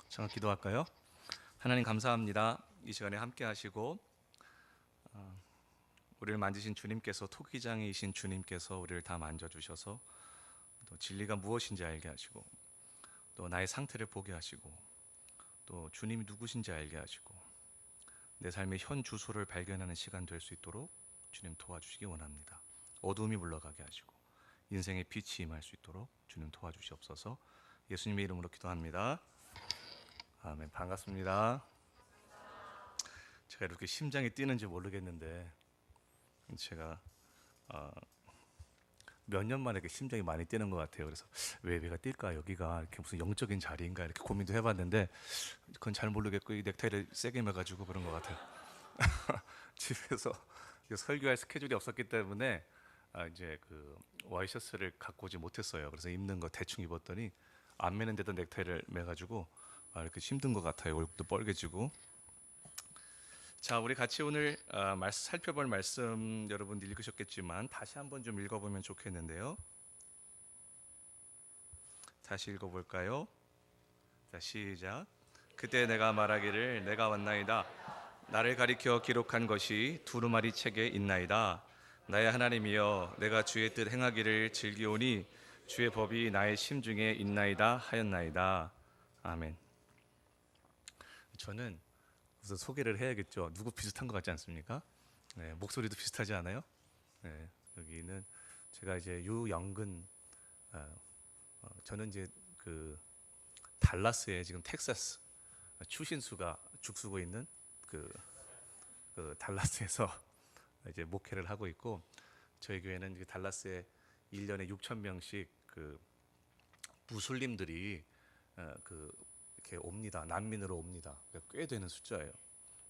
잠깐 기도할까요? 하나님 감사합니다. 이 시간에 함께 하시고 우리를 만지신 주님께서 토기장이신 주님께서 우리를 다 만져주셔서 또 진리가 무엇인지 알게 하시고 또 나의 상태를 보게 하시고 또 주님이 누구신지 알게 하시고 내 삶의 현 주소를 발견하는 시간 될 수 있도록 주님 도와주시기 원합니다. 어두움이 물러가게 하시고 인생의 빛이 임할 수 있도록 주님 도와주시옵소서. 예수님의 이름으로 기도합니다. 아멘. 반갑습니다. 제가 이렇게 심장이 뛰는지 모르겠는데 제가 몇 년 만에 이렇게 심장이 많이 뛰는 것 같아요. 그래서 왜 배가 뛸까? 여기가 이렇게 무슨 영적인 자리인가? 이렇게 고민도 해봤는데 그건 잘 모르겠고 이 넥타이를 세게 매가지고 그런 것 같아요. 집에서 설교할 스케줄이 없었기 때문에 이제 그 와이셔츠를 갖고 오지 못했어요. 그래서 입는 거 대충 입었더니 안 매는데도 넥타이를 매가지고 이렇게 힘든 것 같아요. 얼굴도 뻘개지고. 자, 우리 같이 오늘 살펴볼 말씀 여러분 읽으셨겠지만 다시 한번 좀 읽어보면 좋겠는데요. 다시 읽어볼까요? 자, 시작. 그때 내가 말하기를 내가 왔나이다. 나를 가리켜 기록한 것이 두루마리 책에 있나이다. 나의 하나님이여, 내가 주의 뜻 행하기를 즐기오니 주의 법이 나의 심중에 있나이다 하였나이다. 아멘. 저는 그래서 소개를 해야겠죠. 누구 비슷한 것 같지 않습니까? 네, 목소리도 비슷하지 않아요? 네, 여기는 제가 이제 유영근. 저는 이제 그 달라스에 지금 텍사스 추신수가 죽수고 있는 그 달라스에서 이제 목회를 하고 있고, 저희 교회는 이제 달라스에 1년에 6천 명씩 그 무슬림들이 이렇게 옵니다. 난민으로 옵니다. 그러니까 꽤 되는 숫자예요.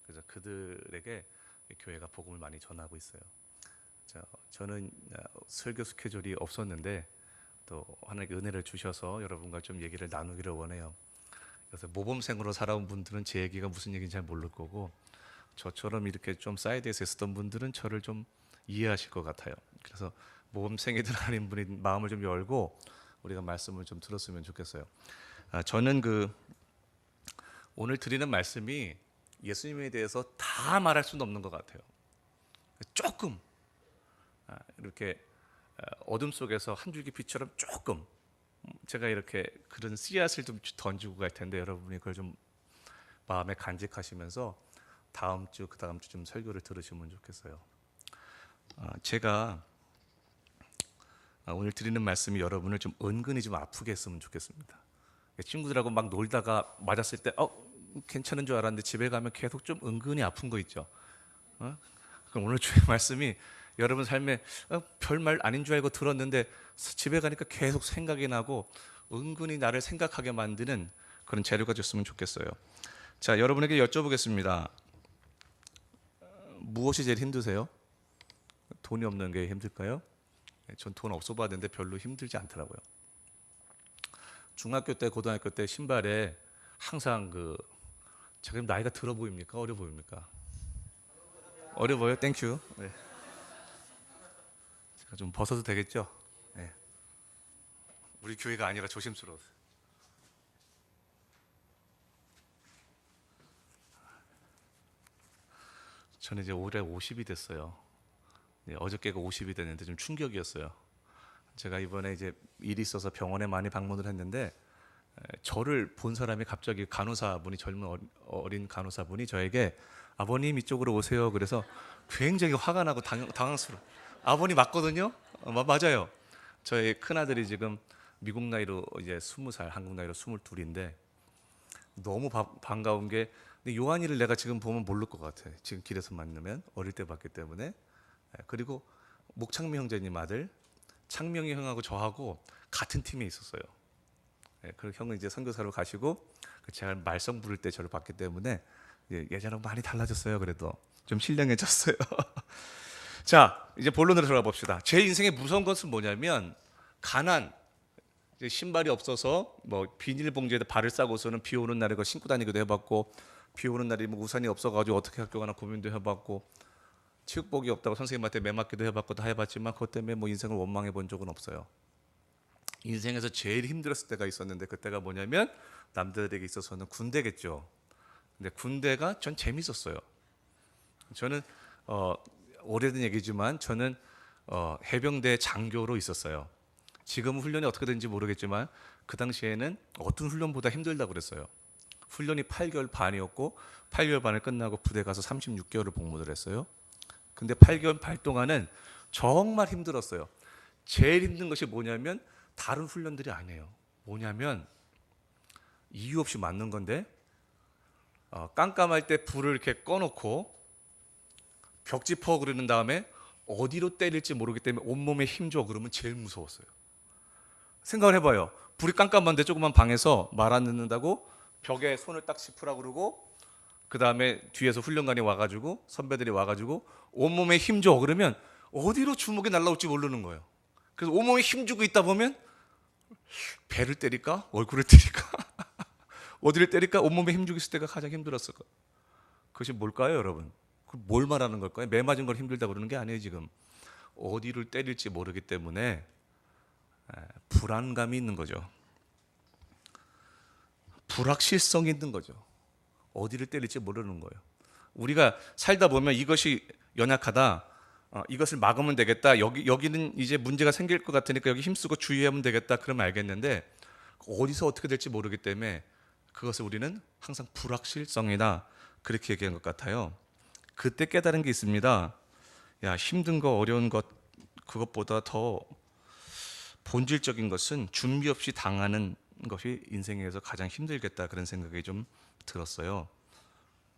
그래서 그들에게 교회가 복음을 많이 전하고 있어요. 저는 설교 스케줄이 없었는데 또 하나님께 은혜를 주셔서 여러분과 좀 얘기를 나누기를 원해요. 그래서 모범생으로 살아온 분들은 제 얘기가 무슨 얘기인지 잘 모를 거고, 저처럼 이렇게 좀 사이드에서 있었던 분들은 저를 좀 이해하실 것 같아요. 그래서 모범생이든 아닌 분이 마음을 좀 열고 우리가 말씀을 좀 들었으면 좋겠어요. 저는 오늘 드리는 말씀이 예수님에 대해서 다 말할 수는 없는 것 같아요. 조금 이렇게 어둠 속에서 한 줄기 빛처럼 조금 제가 이렇게 그런 씨앗을 좀 던지고 갈 텐데, 여러분이 그걸 좀 마음에 간직하시면서 다음 주, 그 다음 주 좀 설교를 들으시면 좋겠어요. 제가 오늘 드리는 말씀이 여러분을 좀 은근히 좀 아프게 했으면 좋겠습니다. 친구들하고 막 놀다가 맞았을 때 괜찮은 줄 알았는데 집에 가면 계속 좀 은근히 아픈 거 있죠. 그럼 오늘 주의 말씀이 여러분 삶에 별말 아닌 줄 알고 들었는데 집에 가니까 계속 생각이 나고 은근히 나를 생각하게 만드는 그런 재료가 됐으면 좋겠어요. 자, 여러분에게 여쭤보겠습니다. 무엇이 제일 힘드세요? 돈이 없는 게 힘들까요? 전 돈 없어 봤는데 별로 힘들지 않더라고요. 중학교 때, 고등학교 때 신발에 항상 제가 나이가 들어 보입니까? 어려 보입니까? 어려 보여? 땡큐. 네. 제가 좀 벗어도 되겠죠? 네. 우리 교회가 아니라 조심스러워서. 저는 이제 올해 50이 됐어요. 네, 어저께가 50이 됐는데 좀 충격이었어요. 제가 이번에 이제 일이 있어서 병원에 많이 방문을 했는데 저를 본 사람이 갑자기 간호사분이, 젊은 어린 간호사분이 저에게 아버님 이쪽으로 오세요. 그래서 굉장히 화가 나고 당황스러워. 아버님 맞거든요. 맞아요. 저희 큰 아들이 지금 미국 나이로 이제 20살, 한국 나이로 22인데 너무 반가운 게, 근데 요한이를 내가 지금 보면 모를 것 같아. 지금 길에서 만나면 어릴 때 봤기 때문에. 그리고 목창미 형제님 아들 창명이 형하고 저하고 같은 팀에 있었어요. 그리고 형은 이제 선교사로 가시고 제가 말썽 부를 때 저를 봤기 때문에 예전하고 많이 달라졌어요. 그래도 좀 신령해졌어요. 자, 이제 본론으로 들어가 봅시다. 제 인생의 무서운 것은 뭐냐면 가난. 이제 신발이 없어서 뭐 비닐봉지에다 발을 싸고서는 비 오는 날에 그 신고 다니기도 해봤고, 비 오는 날에 뭐 우산이 없어가지고 어떻게 학교 가나 고민도 해봤고, 체육복이 없다고 선생님한테 매맞기도 해봤고 다 해봤지만 그것 때문에 뭐 인생을 원망해 본 적은 없어요. 인생에서 제일 힘들었을 때가 있었는데 그때가 뭐냐면 남들에게 있어서는 군대겠죠. 근데 군대가 전 재밌었어요. 저는 어, 오래된 얘기지만 저는 해병대 장교로 있었어요. 지금 훈련이 어떻게 되는지 모르겠지만 그 당시에는 어떤 훈련보다 힘들다고 그랬어요. 훈련이 8개월 반이었고 8개월 반을 끝나고 부대 가서 36개월을 복무를 했어요. 근데 8개월 반 동안은 정말 힘들었어요. 제일 힘든 것이 뭐냐면 다른 훈련들이 아니에요. 뭐냐면 이유 없이 맞는 건데 깜깜할 때 불을 이렇게 꺼놓고 벽지퍼 그러는 다음에 어디로 때릴지 모르기 때문에 온몸에 힘줘 그러면 제일 무서웠어요. 생각을 해봐요. 불이 깜깜한데 조그만 방에서 말 안 듣는다고 벽에 손을 딱 짚으라고 그러고 그 다음에 뒤에서 훈련관이 와가지고 선배들이 와가지고 온몸에 힘줘 그러면 어디로 주먹이 날라올지 모르는 거예요. 그래서 온몸에 힘주고 있다 보면 배를 때릴까? 얼굴을 때릴까? 어디를 때릴까? 온몸에 힘주고 있을 때가 가장 힘들었을 거예요. 그것이 뭘까요, 여러분? 뭘 말하는 걸까요? 매 맞은 걸 힘들다고 그러는 게 아니에요, 지금. 어디를 때릴지 모르기 때문에 불안감이 있는 거죠. 불확실성이 있는 거죠. 어디를 때릴지 모르는 거예요. 우리가 살다 보면 이것이 연약하다. 이것을 막으면 되겠다. 여기는 이제 문제가 생길 것 같으니까 여기 힘쓰고 주의하면 되겠다. 그러면 알겠는데 어디서 어떻게 될지 모르기 때문에 그것을 우리는 항상 불확실성이다. 그렇게 얘기한 것 같아요. 그때 깨달은 게 있습니다. 야, 힘든 거 어려운 것 그것보다 더 본질적인 것은 준비 없이 당하는 것이 인생에서 가장 힘들겠다 그런 생각이 좀 들었어요.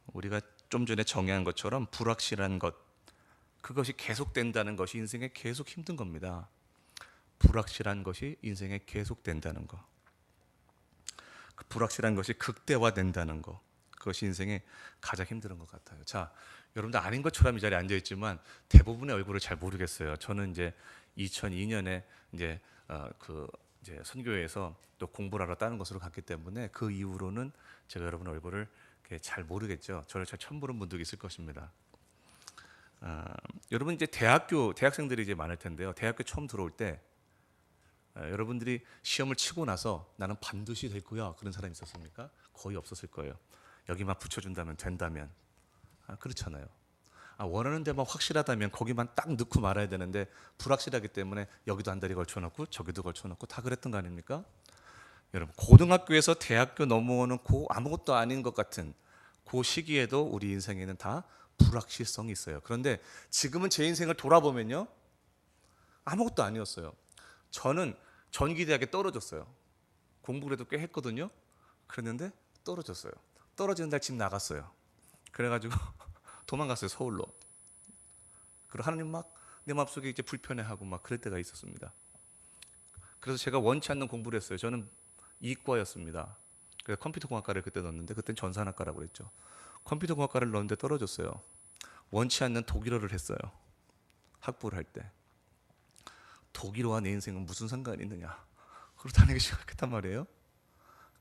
우리가 좀 전에 정의한 것처럼 불확실한 것 그것이 계속된다는 것이 인생에 계속 힘든 겁니다. 불확실한 것이 인생에 계속된다는 것, 그 불확실한 것이 극대화된다는 것, 그것이 인생에 가장 힘든 것 같아요. 자, 여러분들 아닌 것처럼 이 자리에 앉아 있지만 대부분의 얼굴을 잘 모르겠어요. 저는 이제 2002년에 이제 이제 선교회에서 또 공부를 하러 다른 곳으로 갔기 때문에 그 이후로는 제가 여러분 얼굴을 잘 모르겠죠. 저를 잘 처음 보는 분도 있을 것입니다. 여러분 이제 대학생들이 이제 많을 텐데요. 대학교 처음 들어올 때 여러분들이 시험을 치고 나서 나는 반드시 될 거야 그런 사람이 있었습니까? 거의 없었을 거예요. 여기만 붙여준다면 된다면 그렇잖아요. 원하는 데만 확실하다면 거기만 딱 넣고 말아야 되는데 불확실하기 때문에 여기도 한 다리 걸쳐놓고 저기도 걸쳐놓고 다 그랬던 거 아닙니까? 여러분 고등학교에서 대학교 넘어오는 그 아무것도 아닌 것 같은 그 시기에도 우리 인생에는 다 불확실성이 있어요. 그런데 지금은 제 인생을 돌아보면요 아무것도 아니었어요. 저는 전기대학에 떨어졌어요. 공부를 해도 꽤 했거든요. 그랬는데 떨어졌어요. 떨어지는 날 집 나갔어요. 그래가지고 도망갔어요, 서울로. 그리고 하나님 막 내 마음속에 이제 불편해하고 막 그럴 때가 있었습니다. 그래서 제가 원치 않는 공부를 했어요. 저는 이과였습니다. 그래서 컴퓨터공학과를 그때 넣었는데 그때는 전산학과라고 그랬죠. 컴퓨터공학과를 넣었는데 떨어졌어요. 원치 않는 독일어를 했어요. 학부를 할 때. 독일어와 내 인생은 무슨 상관이 있느냐. 그러고 다니기 시작했단 말이에요.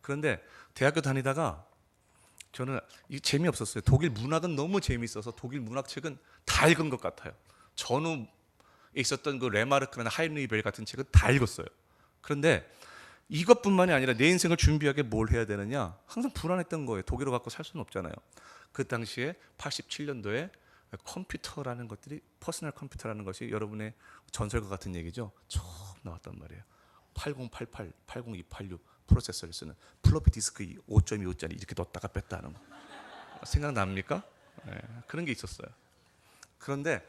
그런데 대학교 다니다가 저는 이 재미없었어요. 독일 문학은 너무 재미있어서 독일 문학책은 다 읽은 것 같아요. 전후에 있었던 그 레마르크나 하이누이벨 같은 책은 다 읽었어요. 그런데 이것뿐만이 아니라 내 인생을 준비하게 뭘 해야 되느냐 항상 불안했던 거예요. 독일어 갖고 살 수는 없잖아요. 그 당시에 87년도에 컴퓨터라는 것들이 퍼스널 컴퓨터라는 것이 여러분의 전설과 같은 얘기죠. 처음 나왔단 말이에요. 8088, 80286 프로세서를 쓰는 플로피 디스크 5.25짜리 이렇게 넣었다가 뺐다 하는 거 생각납니까? 네, 그런 게 있었어요. 그런데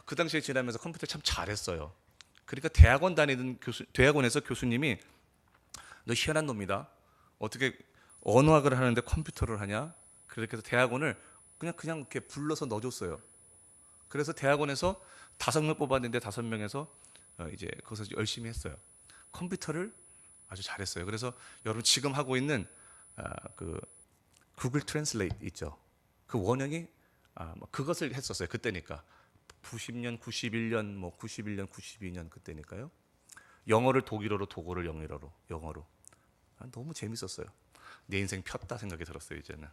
그 당시에 지나면서 컴퓨터 참 잘했어요. 그러니까 대학원에서 교수님이 너 희한한 놈이다. 어떻게 언어학을 하는데 컴퓨터를 하냐? 그렇게 해서 대학원을 그냥 이렇게 불러서 넣어줬어요. 그래서 대학원에서 5명 뽑았는데 5명에서 이제 거기서 열심히 했어요. 컴퓨터를 아주 잘했어요. 그래서 여러분 지금 하고 있는 그 구글 트랜슬레이트 있죠. 그 원형이 그것을 했었어요. 그때니까 90년, 91년, 뭐 91년, 92년 그때니까요. 영어를 독일어로, 독어를 영어로. 너무 재밌었어요. 내 인생 폈다 생각이 들었어요. 이제는.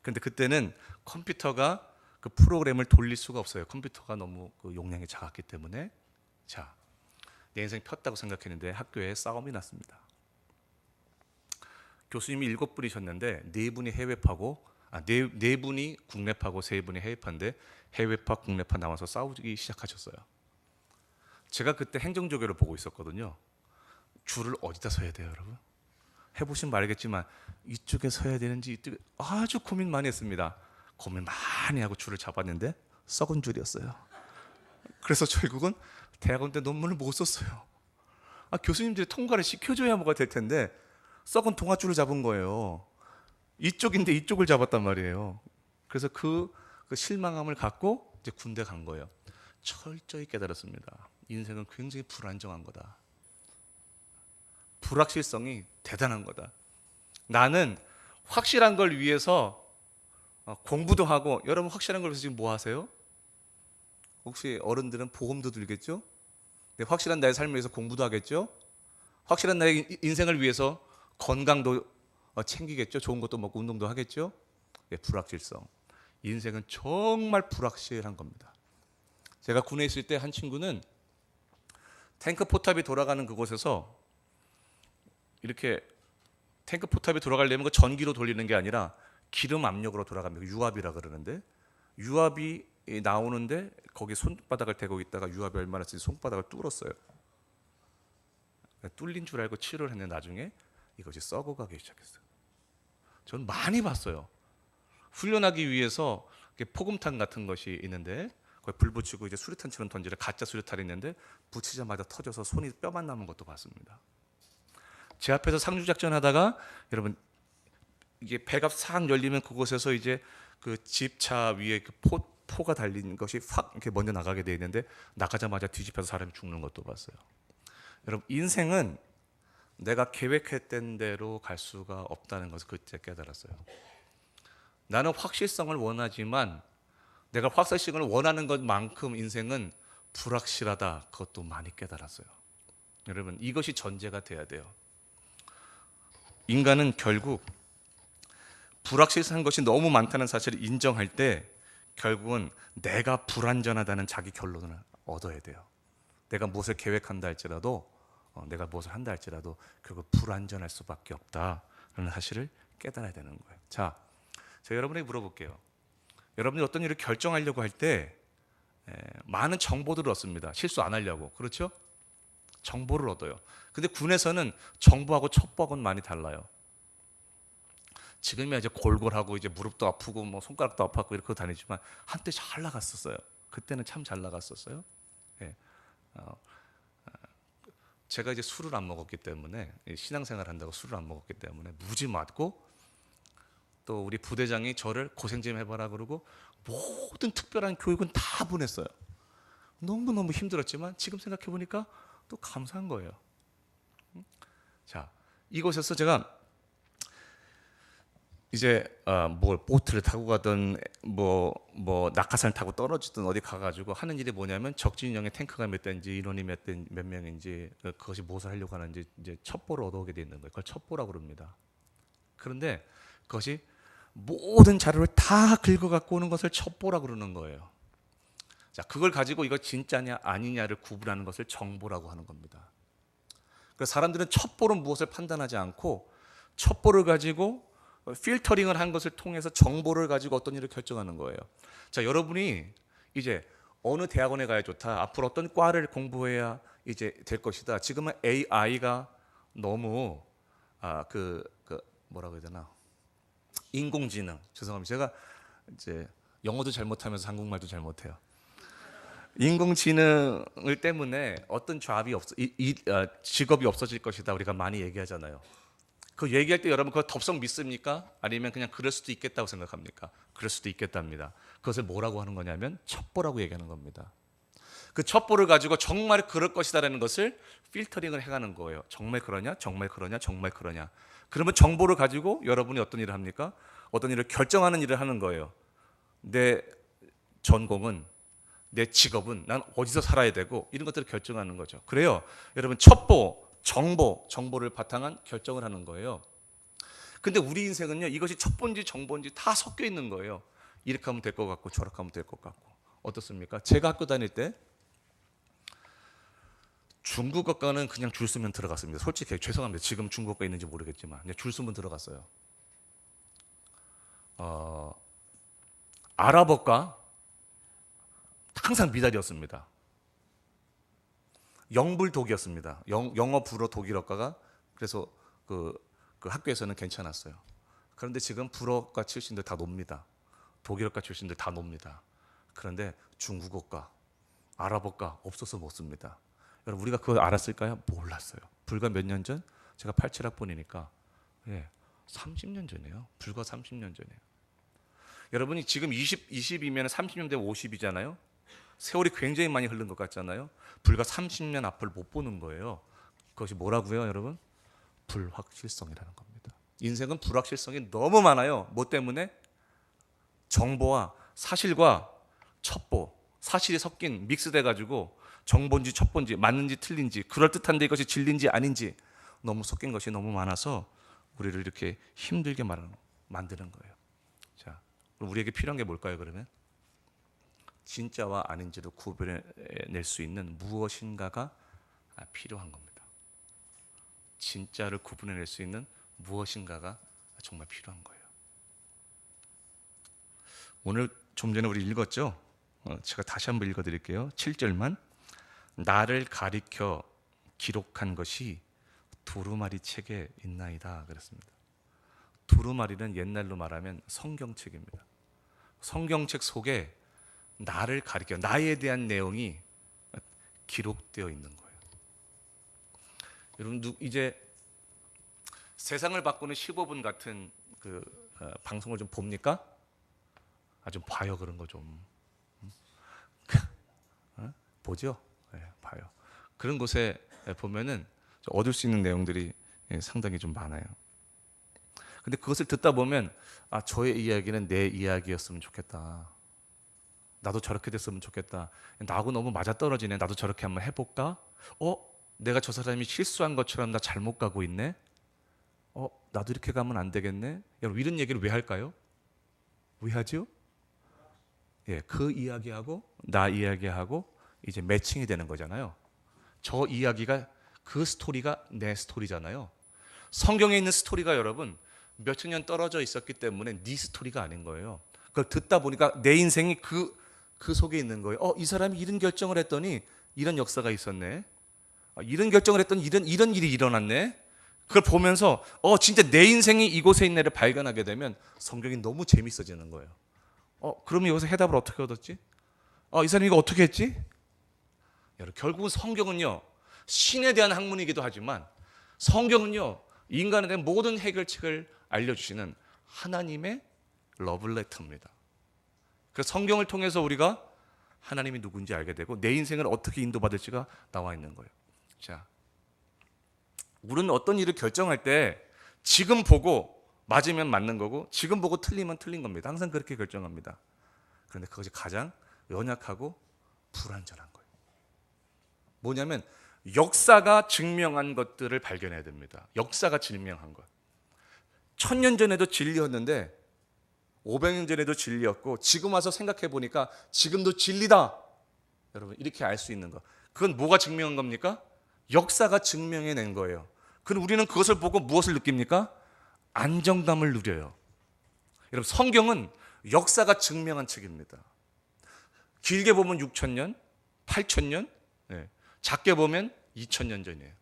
근데 그때는 컴퓨터가 그 프로그램을 돌릴 수가 없어요. 컴퓨터가 너무 그 용량이 작았기 때문에. 자, 내 인생 폈다고 생각했는데 학교에 싸움이 났습니다. 교수님이 7분이셨는데 4분이 해외파고 네 분이 국내파고 3분이 해외파인데 해외파 국내파 나와서 싸우기 시작하셨어요. 제가 그때 행정조교를 보고 있었거든요. 줄을 어디다 서야 돼요, 여러분? 해보시면 알겠지만 이쪽에 서야 되는지 이쪽에 아주 고민 많이 했습니다. 고민 많이 하고 줄을 잡았는데 썩은 줄이었어요. 그래서 결국은 대학원 때 논문을 못 썼어요. 교수님들이 통과를 시켜줘야 뭐가 될 텐데 썩은 동아줄을 잡은 거예요. 이쪽인데 이쪽을 잡았단 말이에요. 그래서 그 실망함을 갖고 이제 군대 간 거예요. 철저히 깨달았습니다. 인생은 굉장히 불안정한 거다. 불확실성이 대단한 거다. 나는 확실한 걸 위해서 공부도 하고, 여러분 확실한 걸 위해서 지금 뭐 하세요? 혹시 어른들은 보험도 들겠죠? 네, 확실한 나의 삶을 위해서 공부도 하겠죠? 확실한 나의 인생을 위해서 건강도 챙기겠죠? 좋은 것도 먹고 운동도 하겠죠? 네, 불확실성. 인생은 정말 불확실한 겁니다. 제가 군에 있을 때 한 친구는 탱크 포탑이 돌아가는 그곳에서 이렇게 탱크 포탑이 돌아가려면 그 전기로 돌리는 게 아니라 기름 압력으로 돌아갑니다. 유압이라 그러는데, 유압이 나오는데 거기 손바닥을 대고 있다가 유압이 얼마나 세지 손바닥을 뚫었어요. 뚫린 줄 알고 치료를 했는데 나중에 이것이 썩어가기 시작했어요. 전 많이 봤어요. 훈련하기 위해서 포금탄 같은 것이 있는데 거기 불 붙이고 이제 수류탄처럼 던지는 가짜 수류탄이 있는데 붙이자마자 터져서 손이 뼈만 남은 것도 봤습니다. 제 앞에서 상주작전 하다가 여러분 이게 배가 싹 열리면 그곳에서 이제 그 집차 위에 그 포가 달린 것이 확 이렇게 먼저 나가게 돼 있는데 나가자마자 뒤집혀서 사람이 죽는 것도 봤어요. 여러분 인생은 내가 계획했던 대로 갈 수가 없다는 것을 그때 깨달았어요. 나는 확실성을 원하지만 내가 확실성을 원하는 것만큼 인생은 불확실하다. 그것도 많이 깨달았어요. 여러분 이것이 전제가 돼야 돼요. 인간은 결국 불확실한 것이 너무 많다는 사실을 인정할 때 결국은 내가 불안전하다는 자기 결론을 얻어야 돼요. 내가 무엇을 계획한다 할지라도 내가 무엇을 한다 할지라도 결국 불안전할 수밖에 없다라는 사실을 깨달아야 되는 거예요. 자, 제가 여러분에게 물어볼게요. 여러분이 어떤 일을 결정하려고 할 때 많은 정보들을 얻습니다. 실수 안 하려고. 그렇죠? 정보를 얻어요. 근데 군에서는 정보하고 첩보하고는 많이 달라요. 지금이야 이제 골골하고 이제 무릎도 아프고 뭐 손가락도 아프고 이렇게 다니지만 한때 잘 나갔었어요. 그때는 참 잘 나갔었어요. 예. 제가 이제 술을 안 먹었기 때문에 신앙생활 한다고 술을 안 먹었기 때문에 무지 맞고 또 우리 부대장이 저를 고생 좀 해봐라 그러고 모든 특별한 교육은 다 보냈어요. 너무너무 힘들었지만 지금 생각해 보니까 또 감사한 거예요. 자, 이곳에서 제가 이제 뭐 보트를 타고 가든 뭐 낙하산을 타고 떨어지든 어디 가가지고 하는 일이 뭐냐면 적진형의 탱크가 몇 대인지 인원이 몇 명인지 그것이 무엇을 하려고 하는지 이제 첩보를 얻어오게 돼 있는 거예요. 그걸 첩보라고 그럽니다. 그런데 그것이 모든 자료를 다 긁어 갖고 오는 것을 첩보라고 그러는 거예요. 자, 그걸 가지고 이거 진짜냐 아니냐를 구분하는 것을 정보라고 하는 겁니다. 그래서 사람들은 첩보로 무엇을 판단하지 않고 첩보를 가지고 필터링을 한 것을 통해서 정보를 가지고 어떤 일을 결정하는 거예요. 자, 여러분이 이제 어느 대학원에 가야 좋다. 앞으로 어떤 과를 공부해야 이제 될 것이다. 지금은 AI가 너무 뭐라고 해야 되나? 인공지능. 죄송합니다. 제가 이제 영어도 잘못하면서 한국말도 잘못해요. 인공지능을 때문에 어떤 직업이 없어질 것이다. 우리가 많이 얘기하잖아요. 그 얘기할 때 여러분 그거 덥석 믿습니까? 아니면 그냥 그럴 수도 있겠다고 생각합니까? 그럴 수도 있겠답니다. 그것을 뭐라고 하는 거냐면 첩보라고 얘기하는 겁니다. 그 첩보를 가지고 정말 그럴 것이다라는 것을 필터링을 해가는 거예요. 정말 그러냐? 정말 그러냐? 정말 그러냐? 그러면 정보를 가지고 여러분이 어떤 일을 합니까? 어떤 일을 결정하는 일을 하는 거예요. 내 전공은, 내 직업은, 난 어디서 살아야 되고 이런 것들을 결정하는 거죠. 그래요. 여러분 첩보, 정보를 바탕한 결정을 하는 거예요. 근데 우리 인생은요, 이것이 첩보인지 정보인지 다 섞여 있는 거예요. 이렇게 하면 될 것 같고 저렇게 하면 될 것 같고. 어떻습니까? 제가 학교 다닐 때 중국어과는 그냥 줄 서면 들어갔습니다. 솔직히 죄송합니다. 지금 중국어과 있는지 모르겠지만 그냥 줄 서면 들어갔어요. 아랍어과 항상 미달이었습니다. 영불독이었습니다. 영어, 불어, 독일어과가 그래서 그 학교에서는 괜찮았어요. 그런데 지금 불어과 출신들 다 놉니다. 독일어과 출신들 다 놉니다. 그런데 중국어과, 아랍어과 없어서 못 씁니다. 여러분 우리가 그걸 알았을까요? 몰랐어요. 불과 몇 년 전 제가 87학번이니까 30년 전이에요. 불과 30년 전이에요. 여러분이 지금 20이면 30년 되면 50이잖아요. 세월이 굉장히 많이 흐른 것 같잖아요. 불과 30년 앞을 못 보는 거예요. 그것이 뭐라고요, 여러분? 불확실성이라는 겁니다. 인생은 불확실성이 너무 많아요. 뭐 때문에? 정보와 사실과 첩보, 사실이 섞인 믹스돼 가지고 정보인지 첩보인지 맞는지 틀린지 그럴듯한데 이것이 진리인지 아닌지 너무 섞인 것이 너무 많아서 우리를 이렇게 힘들게 만드는 거예요. 자, 그럼 우리에게 필요한 게 뭘까요, 그러면? 진짜와 아닌지를 구별해낼 수 있는 무엇인가가 필요한 겁니다. 진짜를 구분해낼 수 있는 무엇인가가 정말 필요한 거예요. 오늘 좀 전에 우리 읽었죠? 제가 다시 한번 읽어드릴게요. 7절만. 나를 가리켜 기록한 것이 두루마리 책에 있나이다 그랬습니다. 두루마리는 옛날로 말하면 성경책입니다. 성경책 속에 나를 가리켜 나에 대한 내용이 기록되어 있는 거예요. 여러분 이제 세상을 바꾸는 15분 같은 방송을 좀 봅니까? 좀 봐요. 그런 거 좀 보죠. 봐요. 그런 곳에 보면은 얻을 수 있는 내용들이 상당히 좀 많아요. 근데 그것을 듣다 보면 저의 이야기는 내 이야기였으면 좋겠다. 나도 저렇게 됐으면 좋겠다. 나하고 너무 맞아떨어지네. 나도 저렇게 한번 해볼까? 내가 저 사람이 실수한 것처럼 나 잘못 가고 있네. 나도 이렇게 가면 안 되겠네. 여러분 이런 얘기를 왜 할까요? 왜 하죠? 그 이야기하고 나 이야기하고 이제 매칭이 되는 거잖아요. 저 이야기가 그 스토리가 내 스토리잖아요. 성경에 있는 스토리가 여러분 몇천 년 떨어져 있었기 때문에 네 스토리가 아닌 거예요. 그걸 듣다 보니까 내 인생이 그 속에 있는 거예요. 이 사람이 이런 결정을 했더니 이런 역사가 있었네. 이런 결정을 했더니 이런 일이 일어났네. 그걸 보면서 진짜 내 인생이 이곳에 있네를 발견하게 되면 성경이 너무 재밌어지는 거예요. 그러면 여기서 해답을 어떻게 얻었지? 이 사람이 이거 어떻게 했지? 여러분 결국은 성경은요 신에 대한 학문이기도 하지만 성경은요 인간에 대한 모든 해결책을 알려주시는 하나님의 러블레터입니다. 그래서 성경을 통해서 우리가 하나님이 누군지 알게 되고 내 인생을 어떻게 인도받을지가 나와 있는 거예요. 자, 우리는 어떤 일을 결정할 때 지금 보고 맞으면 맞는 거고 지금 보고 틀리면 틀린 겁니다. 항상 그렇게 결정합니다. 그런데 그것이 가장 연약하고 불완전한 거예요. 뭐냐면 역사가 증명한 것들을 발견해야 됩니다. 역사가 증명한 것. 1000년 전에도 진리였는데 500년 전에도 진리였고 지금 와서 생각해 보니까 지금도 진리다. 여러분 이렇게 알 수 있는 것. 그건 뭐가 증명한 겁니까? 역사가 증명해낸 거예요. 그럼 우리는 그것을 보고 무엇을 느낍니까? 안정감을 누려요. 여러분 성경은 역사가 증명한 책입니다. 길게 보면 6000년, 8000년, 작게 보면 2000년 전이에요.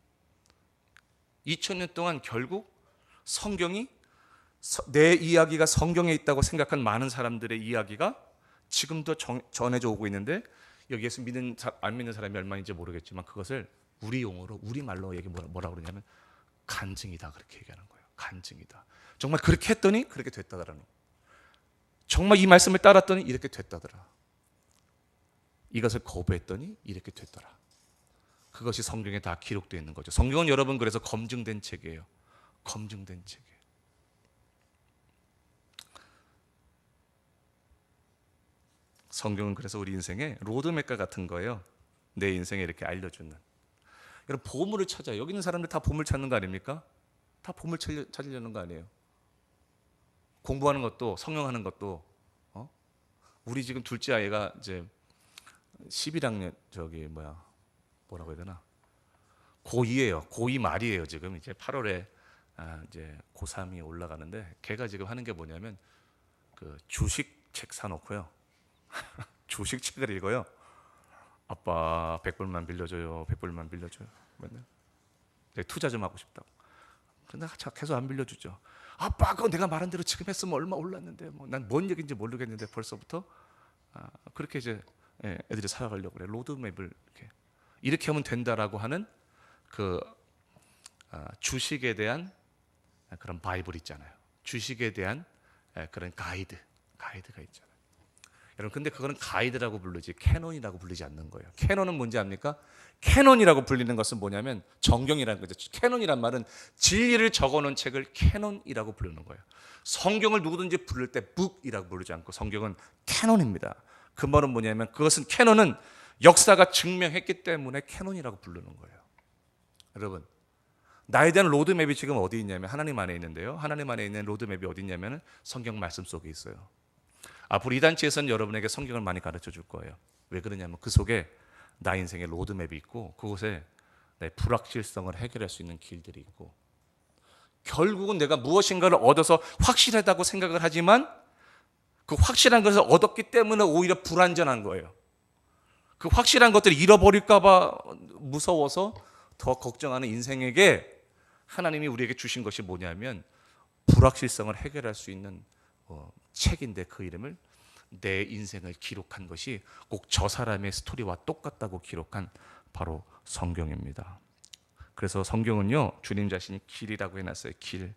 2000년 동안 결국 성경이 내 이야기가 성경에 있다고 생각한 많은 사람들의 이야기가 지금도 전해져 오고 있는데 여기 예수 안 믿는 사람이 얼마인지 모르겠지만 그것을 우리 용어로 우리말로 뭐라고 그러냐면 간증이다 그렇게 얘기하는 거예요. 간증이다. 정말 그렇게 했더니 그렇게 됐다더라는 거예요. 정말 이 말씀을 따랐더니 이렇게 됐다더라. 이것을 거부했더니 이렇게 됐더라. 그것이 성경에 다 기록되어 있는 거죠. 성경은 여러분 그래서 검증된 책이에요. 검증된 책이에요. 성경은 그래서 우리 인생의 로드맵과 같은 거예요. 내 인생에 이렇게 알려주는. 여러분 보물을 찾아요. 여기 있는 사람들 다 보물 찾는 거 아닙니까? 다 보물 찾으려는 거 아니에요. 공부하는 것도 성령하는 것도 우리 지금 둘째 아이가 이제 11학년 뭐라고 해야 되나 고2예요. 고2 말이에요. 지금 이제 8월에 이제 고3이 올라가는데 걔가 지금 하는 게 뭐냐면 그 주식책 사놓고요. 주식책을 읽어요. 아빠 100불만 빌려줘요. 100불만 빌려줘요. 맨날 투자 좀 하고 싶다고. 근데 계속 안 빌려주죠. 아빠 그건 내가 말한 대로 지금 했으면 얼마 올랐는데 뭐 난 뭔 얘기인지 모르겠는데 벌써부터 그렇게 이제 애들이 살아가려고 그래. 로드맵을 이렇게 하면 된다라고 하는 그 주식에 대한 그런 바이블 있잖아요. 주식에 대한 그런 가이드가 있잖아요. 여러분 근데 그거는 가이드라고 부르지 캐논이라고 부르지 않는 거예요. 캐논은 뭔지 압니까? 캐논이라고 불리는 것은 뭐냐면 정경이라는 거죠. 캐논이란 말은 진리를 적어놓은 책을 캐논이라고 부르는 거예요. 성경을 누구든지 부를 때 북이라고 부르지 않고 성경은 캐논입니다. 그 말은 뭐냐면 그것은 캐논은 역사가 증명했기 때문에 캐논이라고 부르는 거예요. 여러분 나에 대한 로드맵이 지금 어디 있냐면 하나님 안에 있는데요. 하나님 안에 있는 로드맵이 어디 있냐면 성경 말씀 속에 있어요. 앞으로 이 단체에서는 여러분에게 성경을 많이 가르쳐 줄 거예요. 왜 그러냐면 그 속에 나 인생의 로드맵이 있고 그곳에 내 불확실성을 해결할 수 있는 길들이 있고 결국은 내가 무엇인가를 얻어서 확실하다고 생각을 하지만 그 확실한 것을 얻었기 때문에 오히려 불안전한 거예요. 그 확실한 것들을 잃어버릴까 봐 무서워서 더 걱정하는 인생에게 하나님이 우리에게 주신 것이 뭐냐면 불확실성을 해결할 수 있는 책인데 그 이름을 내 인생을 기록한 것이 꼭 저 사람의 스토리와 똑같다고 기록한 바로 성경입니다. 그래서 성경은요 주님 자신이 길이라고 해놨어요. 길.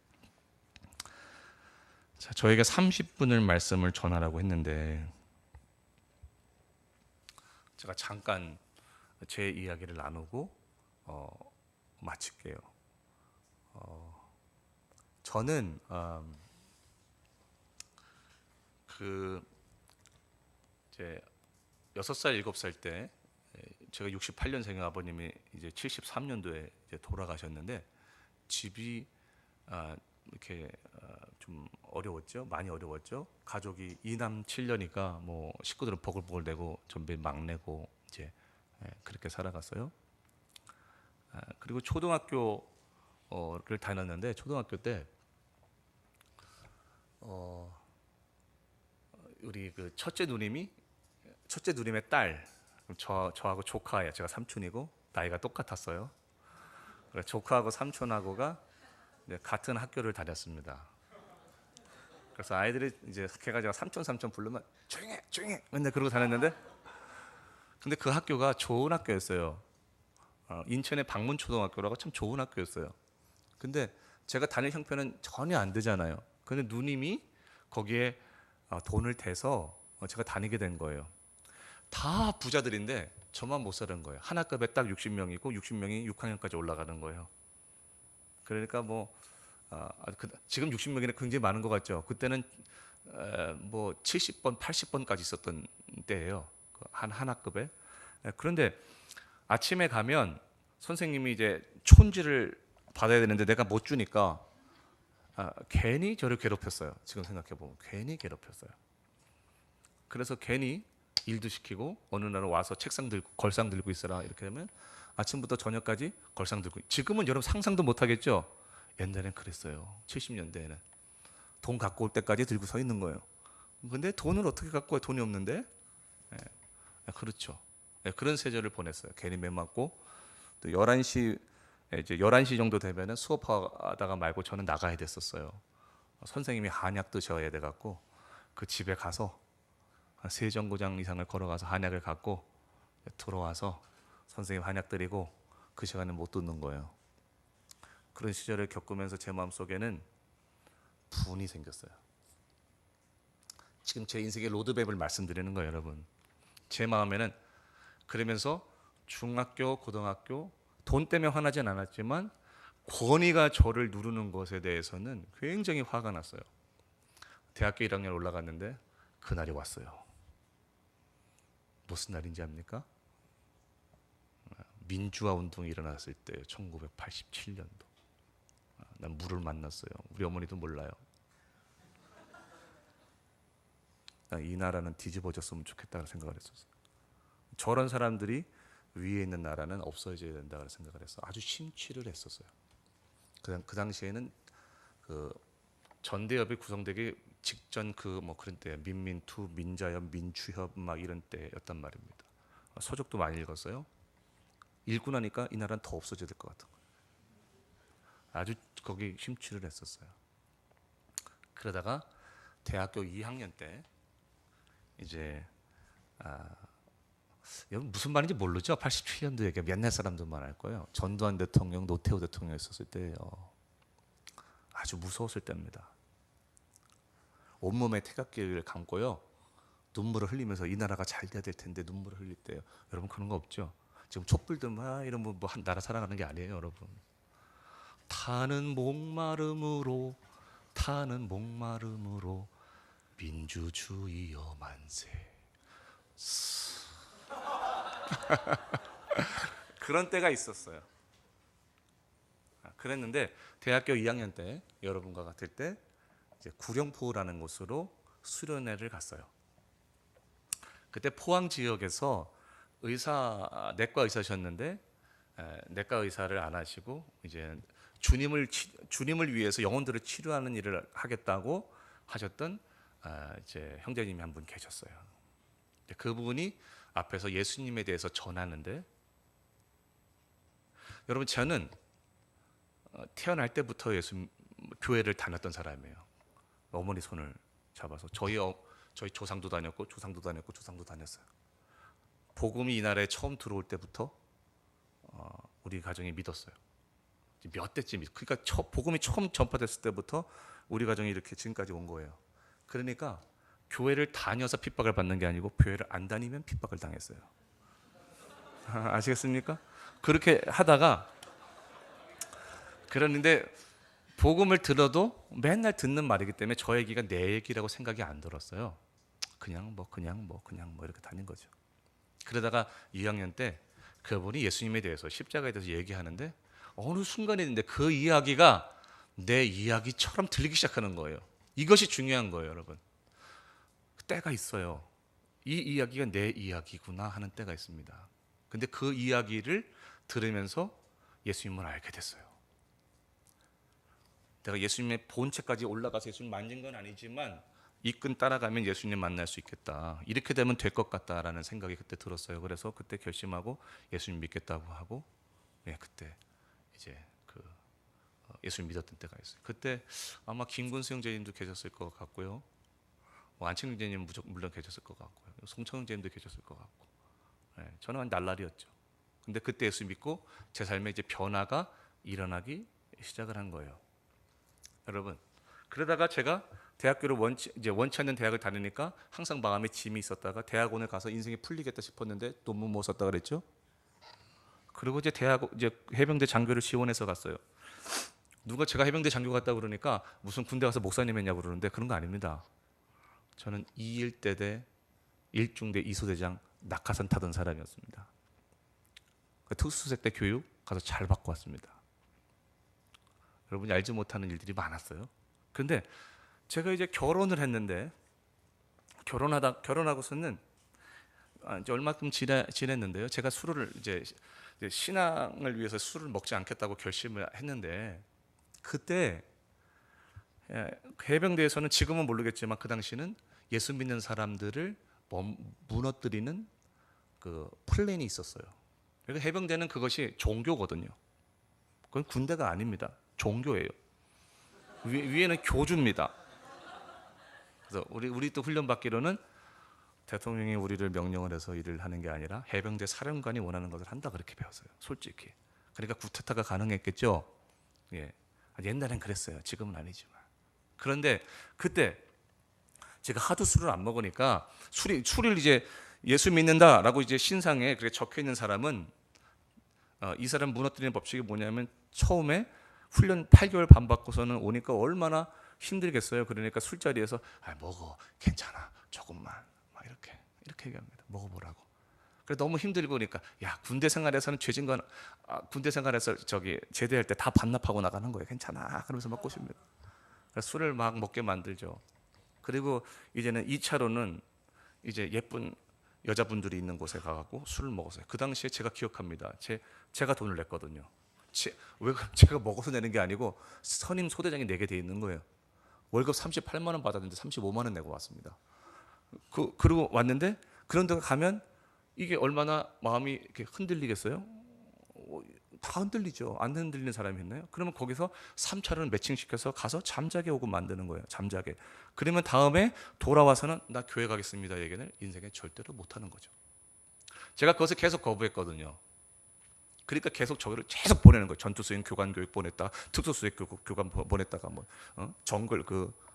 자, 저에게 30분을 말씀을 전하라고 했는데 제가 잠깐 제 이야기를 나누고 마칠게요. 저는 이제 6살 7살 때 제가 68년생의 아버님이 이제 73년도에 이제 돌아가셨는데 집이 이렇게 좀 어려웠죠. 많이 어려웠죠. 가족이 2남 7녀니까 뭐 식구들은 버글버글 내고 전부 막내고 이제 그렇게 살아갔어요. 그리고 초등학교를 다녔는데 초등학교 때 우리 그 첫째 누님의 딸 저하고 조카예요. 제가 삼촌이고 나이가 똑같았어요. 그래서 조카하고 삼촌하고가 같은 학교를 다녔습니다. 그래서 아이들이 이제 걔가 제가 삼촌 부르면 조용해 맨날 그러고 다녔는데 근데 그 학교가 좋은 학교였어요. 인천의 방문초등학교라고 참 좋은 학교였어요. 근데 제가 다닐 형편은 전혀 안 되잖아요. 근데 누님이 거기에 돈을 대서 제가 다니게 된 거예요. 다 부자들인데 저만 못 사는 거예요. 한 학급에 딱 60명이고 60명이 6학년까지 올라가는 거예요. 그러니까 뭐 지금 60명이나 굉장히 많은 것 같죠. 그때는 뭐 70번, 80번까지 있었던 때예요. 한 학급에. 그런데 아침에 가면 선생님이 이제 촌지를 받아야 되는데 내가 못 주니까 괜히 저를 괴롭혔어요. 지금 생각해 보면 괜히 괴롭혔어요. 그래서 괜히 일도 시키고 어느 날은 와서 책상 들고 걸상 들고 있어라 이렇게 하면 아침부터 저녁까지 걸상 들고. 지금은 여러분 상상도 못 하겠죠. 옛날엔 그랬어요. 70년대에는 돈 갖고 올 때까지 들고 서 있는 거예요. 근데 돈을 어떻게 갖고 와? 돈이 없는데. 그렇죠. 그런 세절을 보냈어요. 괜히 매 맞고 또 11시 이제 11시 정도 되면은 수업하다가 말고 저는 나가야 됐었어요. 선생님이 한약 드셔야 돼 갖고 그 집에 가서 한 3정거장 이상을 걸어가서 한약을 갖고 들어와서 선생님 한약 드리고 그 시간에 못 듣는 거예요. 그런 시절을 겪으면서 제 마음속에는 분이 생겼어요. 지금 제 인생의 로드맵을 말씀드리는 거예요, 여러분. 제 마음에는 그러면서 중학교, 고등학교 돈 때문에 화나진 않았지만 권위가 저를 누르는 것에 대해서는 굉장히 화가 났어요. 대학교 1학년 올라갔는데 그날이 왔어요. 무슨 날인지 압니까? 민주화 운동이 일어났을 때예요. 1987년도. 난 물을 만났어요. 우리 어머니도 몰라요. 이 나라는 뒤집어졌으면 좋겠다는 생각을 했었어요. 저런 사람들이 위에 있는 나라는 없어져야 된다고 생각을 해서 아주 심취를 했었어요. 그 당시에는 그 전대협이 구성되기 직전 그 뭐 그런 때 민민투, 민자협, 민추협 막 이런 때였단 말입니다. 서적도 많이 읽었어요. 읽고 나니까 이 나라는 더 없어져야 될 것 같은 거예요. 아주 거기 심취를 했었어요. 그러다가 대학교 2학년 때 이제 여러분 무슨 말인지 모르죠? 87년도에 몇몇 사람들만 알 거예요. 전두환 대통령, 노태우 대통령 있었을 때예요. 아주 무서웠을 때입니다. 온몸에 태극기를 감고요. 눈물을 흘리면서 이 나라가 잘 돼야 될 텐데 눈물을 흘릴 때요. 여러분 그런 거 없죠? 지금 촛불도 막 이런 뭐한 나라 살아가는 게 아니에요, 여러분. 타는 목마름으로 민주주의여 만세. 그런 때가 있었어요. 그랬는데 대학교 2학년 때 여러분과 같을 때 이제 구룡포라는 곳으로 수련회를 갔어요. 그때 포항 지역에서 내과 의사셨는데 내과 의사를 안 하시고 이제 주님을 위해서 영혼들을 치료하는 일을 하겠다고 하셨던 이제 형제님이 한 분 계셨어요. 그분이 앞에서 예수님에 대해서 전하는데, 여러분 저는 태어날 때부터 교회를 다녔던 사람이에요. 어머니 손을 잡아서 저희 조상도 다녔고 조상도 다녔어요. 복음이 이 나라에 처음 들어올 때부터 우리 가정이 믿었어요. 몇 대쯤 그러니까 복음이 처음 전파됐을 때부터 우리 가정이 이렇게 지금까지 온 거예요. 그러니까 교회를 다녀서 핍박을 받는 게 아니고 교회를 안 다니면 핍박을 당했어요. 아시겠습니까? 그렇게 하다가 그러는데 복음을 들어도 맨날 듣는 말이기 때문에 저 얘기가 내 얘기라고 생각이 안 들었어요. 그냥 뭐 이렇게 다닌 거죠. 그러다가 2학년 때 그분이 예수님에 대해서 십자가에 대해서 얘기하는데 어느 순간인데 그 이야기가 내 이야기처럼 들리기 시작하는 거예요. 이것이 중요한 거예요, 여러분. 때가 있어요. 이 이야기가 내 이야기구나 하는 때가 있습니다. 근데 그 이야기를 들으면서 예수님을 알게 됐어요. 내가 예수님의 본체까지 올라가서 예수님 만진 건 아니지만 이 끈 따라가면 예수님 만날 수 있겠다. 이렇게 되면 될 것 같다라는 생각이 그때 들었어요. 그래서 그때 결심하고 예수님 믿겠다고 하고, 그때 이제 예수님 믿었던 때가 있어요. 그때 아마 김군수 형제님도 계셨을 것 같고요. 안庆형제님 물론 계셨을 것 같고요. 송청 형제님도 계셨을 것 같고. 저는 완전 날라리였죠. 근데 그때 예수 믿고 제 삶에 이제 변화가 일어나기 시작을 한 거예요. 여러분, 그러다가 제가 대학교를 원치 않는 대학을 다니니까 항상 마음에 짐이 있었다가 대학원을 가서 인생이 풀리겠다 싶었는데 논문 못 썼다 그랬죠. 그리고 이제 해병대 장교를 지원해서 갔어요. 누가 제가 해병대 장교 갔다 그러니까 무슨 군대 가서 목사님 했냐고 그러는데 그런 거 아닙니다. 저는 2일대대 1중대 2소대장 낙하산 타던 사람이었습니다. 특수색대 교육 가서 잘 받고 왔습니다. 여러분이 알지 못하는 일들이 많았어요. 그런데 제가 이제 결혼을 했는데 결혼하고서는 이제 얼마큼 지냈는데요. 제가 술을 이제 신앙을 위해서 술을 먹지 않겠다고 결심을 했는데 그때 해병대에서는 지금은 모르겠지만 그 당시는 예수 믿는 사람들을 무너뜨리는 그 플랜이 있었어요. 그러니까 해병대는 그것이 종교거든요. 그건 군대가 아닙니다. 종교예요. 위에는 교주입니다. 그래서 우리 또 훈련 받기로는 대통령이 우리를 명령을 해서 일을 하는 게 아니라 해병대 사령관이 원하는 것을 한다 그렇게 배웠어요. 솔직히. 그러니까 쿠데타가 가능했겠죠. 옛날엔 그랬어요. 지금은 아니지만. 그런데 그때 제가 하도 술을 안 먹으니까 술을 이제 예수 믿는다라고 이제 신상에 그렇게 적혀 있는 사람은 이 사람 무너뜨리는 법칙이 뭐냐면 처음에 훈련 8개월 반 받고서는 오니까 얼마나 힘들겠어요. 그러니까 술자리에서 먹어 괜찮아 조금만 막 이렇게 얘기합니다. 먹어보라고. 그래 너무 힘들고 그러니까 군대 생활에서는 죄진 건 군대 생활에서 제대할 때 다 반납하고 나가는 거예요. 괜찮아 그러면서 먹고 싶습니다. 술을 막 먹게 만들죠. 그리고 이제는 2차로는 이제 예쁜 여자분들이 있는 곳에 가갖고 술을 먹었어요. 그 당시에 제가 기억합니다. 제가 돈을 냈거든요. 왜 제가 먹어서 내는 게 아니고 선임 소대장이 내게 돼 있는 거예요. 월급 38만 원 받았는데 35만 원 내고 왔습니다. 그리고 왔는데 그런 데 가면 이게 얼마나 마음이 이렇게 흔들리겠어요? 다 흔들리죠. 안 흔들리는 사람이 있나요? 그러면 거기서 3차를 매칭시켜서 가서 잠자게 오고 만드는 거예요. 잠자게. 그러면 다음에 돌아와서는 나 교회 가겠습니다 얘기는 인생에 절대로 못하는 거죠. 제가 그것을 계속 거부했거든요. 그러니까 계속 저기를 계속 보내는 거예요. 전투수행 교관 교육 보냈다, 특수수행 교관 보냈다가 정글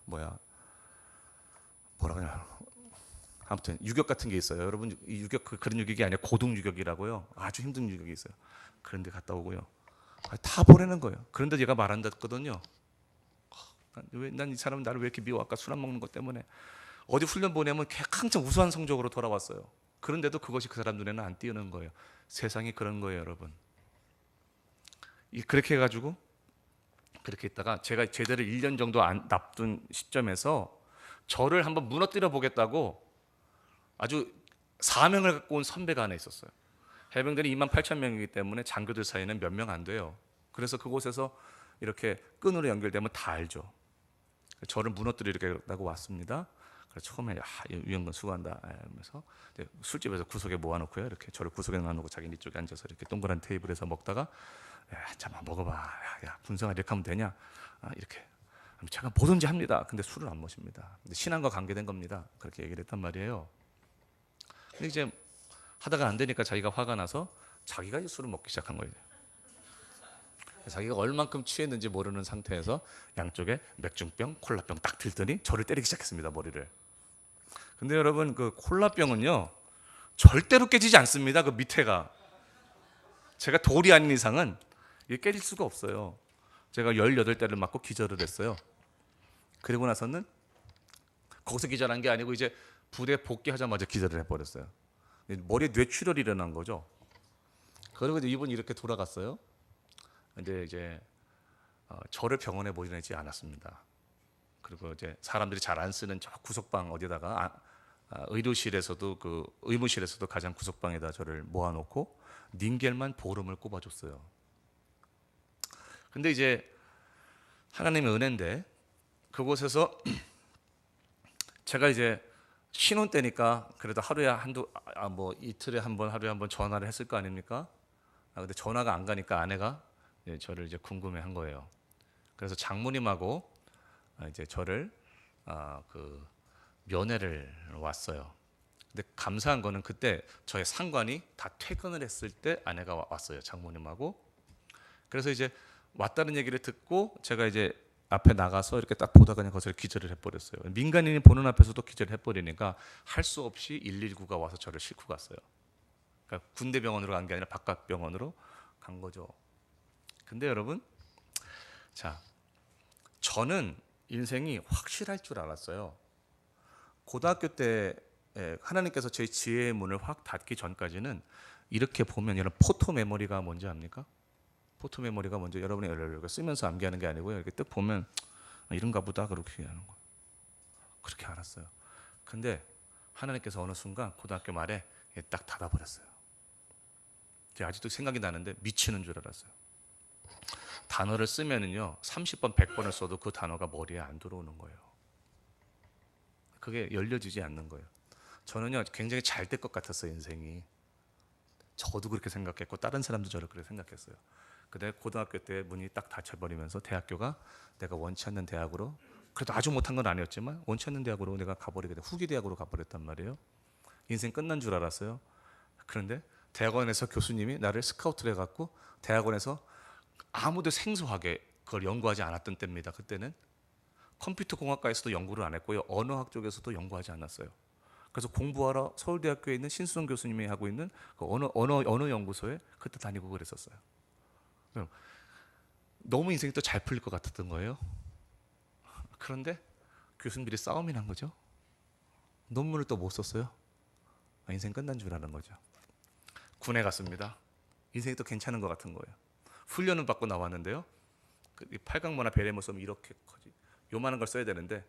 뭐라 그러냐. 아무튼 유격 같은 게 있어요. 여러분 이 유격 그런 유격이 아니라 고등 유격이라고요. 아주 힘든 유격이 있어요. 그런데 갔다 오고요. 다 보내는 거예요. 그런데 얘가 말한다거든요. 난 이 사람은 나를 왜 이렇게 미워? 아까 술 안 먹는 것 때문에 어디 훈련 보내면 항상 우수한 성적으로 돌아왔어요. 그런데도 그것이 그 사람 눈에는 안 띄는 거예요. 세상이 그런 거예요, 여러분. 그렇게 해가지고 그렇게 있다가 제가 제대를 1년 정도 안 납둔 시점에서 저를 한번 무너뜨려 보겠다고 아주 사명을 갖고 온 선배가 하나 있었어요. 해병대는 28,000명이기 때문에 장교들 사이는 몇 명 안 돼요. 그래서 그곳에서 이렇게 끈으로 연결되면 다 알죠. 저를 무너뜨리려고 왔습니다. 그래서 처음에 유영근 수고한다 하면서 술집에서 구석에 모아놓고요. 이렇게 저를 구석에 놔놓고 자기는 이쪽에 앉아서 이렇게 동그란 테이블에서 먹다가 한 잔만 먹어봐. 야 군생활 이렇게 하면 되냐? 이렇게 제가 뭐든지 합니다. 근데 술을 안 마십니다. 근데 신앙과 관계된 겁니다. 그렇게 얘기를 했단 말이에요. 근데 이제 하다가 안 되니까 자기가 화가 나서 자기가 이제 술을 먹기 시작한 거예요. 자기가 얼만큼 취했는지 모르는 상태에서 양쪽에 맥주병, 콜라병 딱 들더니 저를 때리기 시작했습니다. 머리를. 근데 여러분 그 콜라병은요 절대로 깨지지 않습니다. 그 밑에가 제가 돌이 아닌 이상은 이게 깨질 수가 없어요. 제가 18대를 맞고 기절을 했어요. 그리고 나서는 거기서 기절한 게 아니고 이제 부대 복귀하자마자 기절을 해버렸어요. 머리에 뇌출혈이 일어난 거죠. 그리고 이제 이분이 이렇게 돌아갔어요. 근데 이제 저를 병원에 모셔내지 않았습니다. 그리고 이제 사람들이 잘 안 쓰는 저 구석방 어디다가 의료실에서도 그 의무실에서도 가장 구석방에다 저를 모아놓고 닌겔만 보름을 꼽아줬어요. 근데 이제 하나님의 은혜인데 그곳에서 제가 이제 신혼 때니까 그래도 하루에 이틀에 한 번, 하루에 한 번 전화를 했을 거 아닙니까? 근데 전화가 안 가니까 아내가 저를 이제 궁금해한 거예요. 그래서 장모님하고 이제 저를 그 면회를 왔어요. 근데 감사한 거는 그때 저의 상관이 다 퇴근을 했을 때 아내가 왔어요. 장모님하고. 그래서 이제 왔다는 얘기를 듣고 제가 이제 앞에 나가서 이렇게 딱 보다가 그냥 거기서 기절을 해버렸어요. 민간인이 보는 앞에서도 기절을 해버리니까 할 수 없이 119가 와서 저를 싣고 갔어요. 그러니까 군대 병원으로 간 게 아니라 바깥 병원으로 간 거죠. 근데 여러분, 자, 저는 인생이 확실할 줄 알았어요. 고등학교 때 하나님께서 제 지혜의 문을 확 닫기 전까지는 이렇게 보면 여러분 포토 메모리가 뭔지 압니까? 포토 메모리가 먼저 여러분이 쓰면서 암기하는 게 아니고요. 이렇게 딱 보면 이런가 보다 그렇게 하는 거예요. 그렇게 알았어요. 근데 하나님께서 어느 순간 고등학교 말에 딱 닫아버렸어요. 제가 아직도 생각이 나는데 미치는 줄 알았어요. 단어를 쓰면은요 30번 100번을 써도 그 단어가 머리에 안 들어오는 거예요. 그게 열려지지 않는 거예요. 저는요 굉장히 잘 될 것 같았어요. 인생이. 저도 그렇게 생각했고 다른 사람도 저를 그렇게 생각했어요. 근데 고등학교 때 문이 딱 닫혀버리면서 대학교가 내가 원치 않는 대학으로, 그래도 아주 못한 건 아니었지만 원치 않는 대학으로 내가 가버리게 돼. 후기 대학으로 가버렸단 말이에요. 인생 끝난 줄 알았어요. 그런데 대학원에서 교수님이 나를 스카우트를 해갖고 대학원에서 아무도 생소하게 그걸 연구하지 않았던 때입니다. 그때는 컴퓨터 공학과에서도 연구를 안 했고요. 언어학 쪽에서도 연구하지 않았어요. 그래서 공부하러 서울대학교에 있는 신수성 교수님이 하고 있는 그 언어 연구소에 그때 다니고 그랬었어요. 너무 인생이 또 잘 풀릴 것 같았던 거예요. 그런데 교수님들이 싸움이 난 거죠. 논문을 또 못 썼어요. 인생 끝난 줄 아는 거죠. 군에 갔습니다. 인생이 또 괜찮은 것 같은 거예요. 훈련은 받고 나왔는데요. 팔각모나 베레모 쓰면 이렇게 커지. 요만한 걸 써야 되는데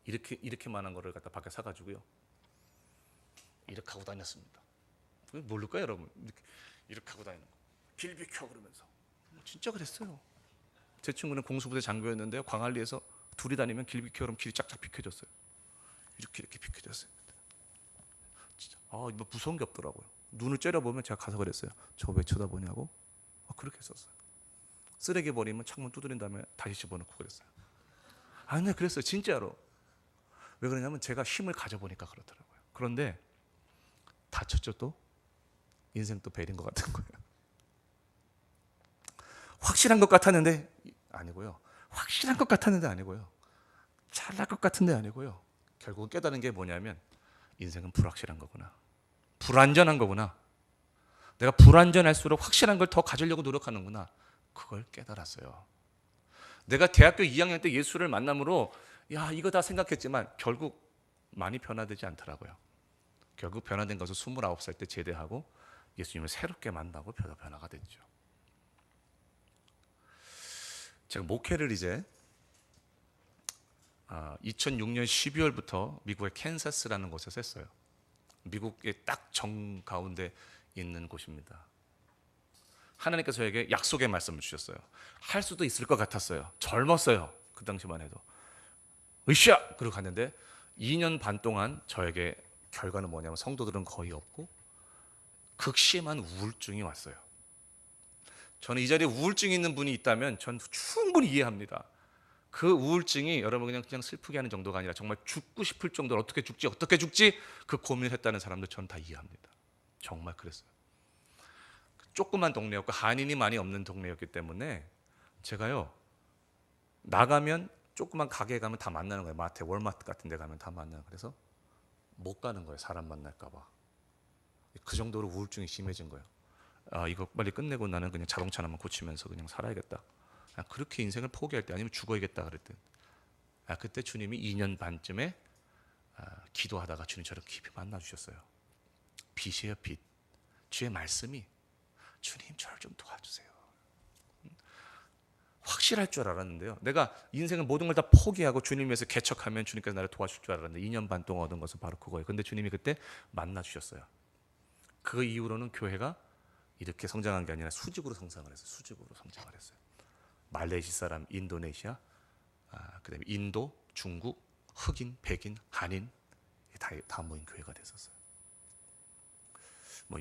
이렇게만한 거를 갖다 밖에 사가지고요. 이렇게 하고 다녔습니다. 모를까요, 여러분? 이렇게 하고 다니는 거. 길 비켜 그러면서. 진짜 그랬어요. 제 친구는 공수부대 장교였는데요. 광안리에서 둘이 다니면 길 비켜 그러면 길이 쫙쫙 비켜졌어요. 이렇게 비켜졌어요. 진짜 뭐 무서운 게 없더라고요. 눈을 째려보면 제가 가서 그랬어요. 저 왜 쳐다보냐고. 그렇게 했었어요. 쓰레기 버리면 창문 두드린 다음에 다시 집어넣고 그랬어요. 네, 그랬어요. 진짜로. 왜 그러냐면 제가 힘을 가져보니까 그렇더라고요. 그런데 다쳤죠 또? 인생 또 베린 것 같은 거예요. 확실한 것 같았는데 아니고요. 확실한 것 같았는데 아니고요. 잘날 것 같은데 아니고요. 결국은 깨달은 게 뭐냐면 인생은 불확실한 거구나. 불안전한 거구나. 내가 불안전할수록 확실한 걸 더 가지려고 노력하는구나. 그걸 깨달았어요. 내가 대학교 2학년 때 예수를 만남으로 이거 다 생각했지만 결국 많이 변화되지 않더라고요. 결국 변화된 것은 29살 때 제대하고 예수님을 새롭게 만나고 변화가 됐죠. 제가 목회를 이제 2006년 12월부터 미국의 캔사스라는 곳에서 했어요. 미국의 딱 정가운데 있는 곳입니다. 하나님께서 저에게 약속의 말씀을 주셨어요. 할 수도 있을 것 같았어요. 젊었어요. 그 당시만 해도. 으쌰! 그러고 갔는데 2년 반 동안 저에게 결과는 뭐냐면 성도들은 거의 없고 극심한 우울증이 왔어요. 저는 이 자리에 우울증이 있는 분이 있다면 전 충분히 이해합니다. 그 우울증이 여러분 그냥 슬프게 하는 정도가 아니라 정말 죽고 싶을 정도로 어떻게 죽지 그 고민을 했다는 사람들 전 다 이해합니다. 정말 그랬어요. 조그만 동네였고 한인이 많이 없는 동네였기 때문에 제가요 나가면 조그만 가게에 가면 다 만나는 거예요. 마트, 월마트 같은 데 가면 다 만나요. 그래서 못 가는 거예요. 사람 만날까 봐. 그 정도로 우울증이 심해진 거예요. 이거 빨리 끝내고 나는 그냥 자동차 하나만 고치면서 그냥 살아야겠다. 그렇게 인생을 포기할 때 아니면 죽어야겠다 그랬더니 그때 주님이 2년 반쯤에 기도하다가 주님 저를 깊이 만나 주셨어요. 빛이에요, 빛. 주의 말씀이 주님 저를 좀 도와주세요. 확실할 줄 알았는데요. 내가 인생을 모든 걸 다 포기하고 주님 위해서 개척하면 주님께서 나를 도와줄 줄 알았는데 2년 반 동안 얻은 것은 바로 그거예요. 근데 주님이 그때 만나 주셨어요. 그 이후로는 교회가 이렇게 성장한 게 아니라 수직으로 성장을 했어요. 수직으로 성장을 했어요. 말레이시 사람, 인도네시아, 그다음에 인도, 중국, 흑인, 백인, 한인 다 모인 교회가 됐었어요.